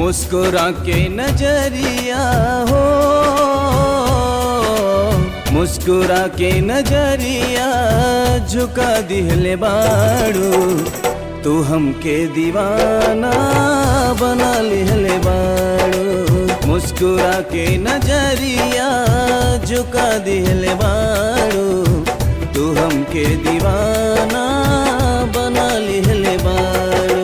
मुस्कुरा के नजरिया हो, मुस्कुरा के नजरिया झुका दिहले बाड़ू, तू हमके दीवाना बना लिहले बाड़ू। मुस्कुरा के नजरिया झुका दिहले बाड़ू, तू हमके दीवाना बना लिहले बाड़ू।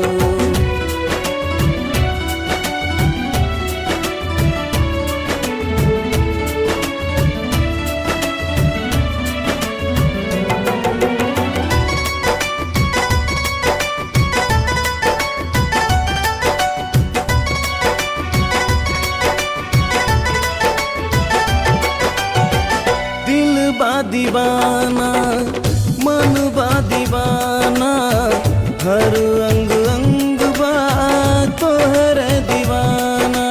दीवाना मन बा दीवाना, हर अंग अंग बा तोहर दीवाना।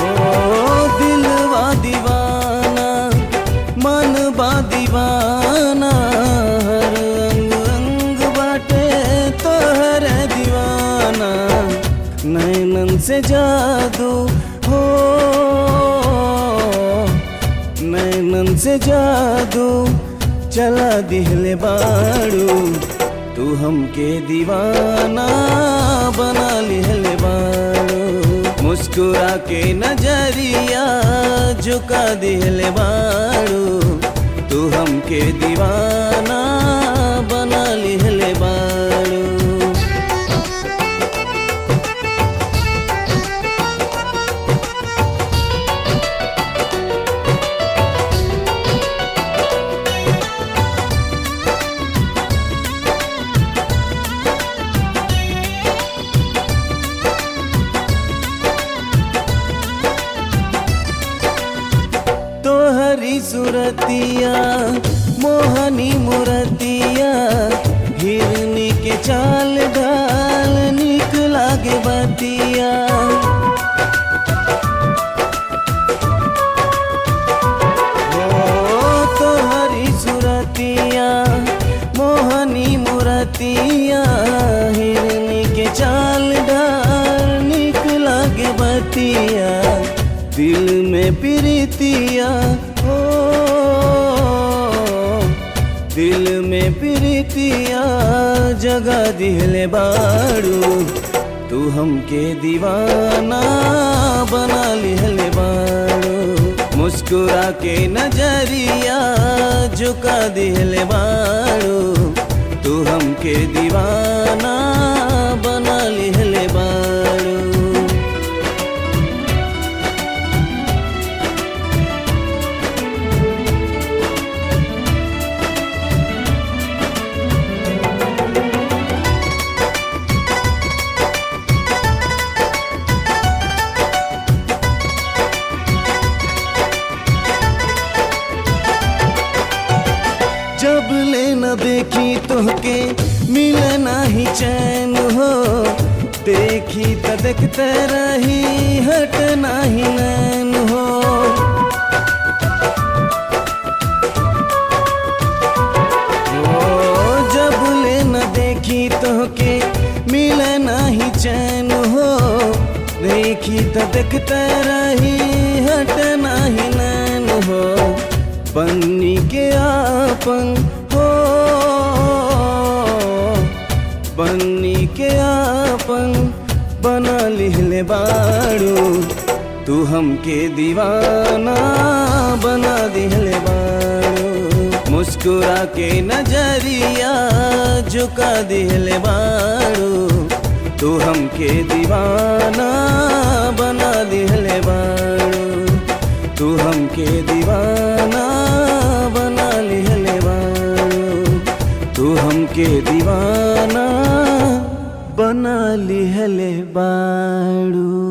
ओ दिलवा दीवाना मन बा दीवाना, हर अंग अंग बाटे तोहर दीवाना। नैनन से जादू हो, नैनन से जादू चला दिहले बाड़ू, तू हमके दीवाना बना लिहले बाड़ू। मुस्कुरा के नजरिया झुका दिहले बाड़ू, तू हमके दीवाना बना लिहले बाड़ू। तोहरी सुरतिया मोहनी मुरतिया, हिरनी के चाल ढाल निक लागे बतिया। ओ तोहरी सुरतिया मोहनी मुरतिया, हिरनी के चाल ढाल निक लागे बतिया। दिल में प्रीतिया हो, दिल में प्रीतिया जगा दिहले बाड़ू, तू हमके दीवाना बना लिहले बाड़ू। मुस्कुरा के नजरिया झुका दिहले बाड़ू, तू हमके दीवाना बना लिहले बाड़ू। जब ले न देखी तोहके मिले नाही चैन हो, देखी त देखते रही हट नाही नैन हो। ओ जब ले न देखी तोहके मिले नाही चैन हो, देखी त देखते रही हट नाही नैन हो। बन्नी के आपन हो, बन्नी के आपन बना लिहले बाड़ू, तू हमके दीवाना बना दिहले बाड़ू। मुस्कुरा के नजरिया झुका दिहले बाड़ू, तू हमके दीवाना बना दिहले बाड़ू, तू हमके दीवाना बना लिहले बाड़ू, तू हमके दीवाना बना लिहले बाड़ू।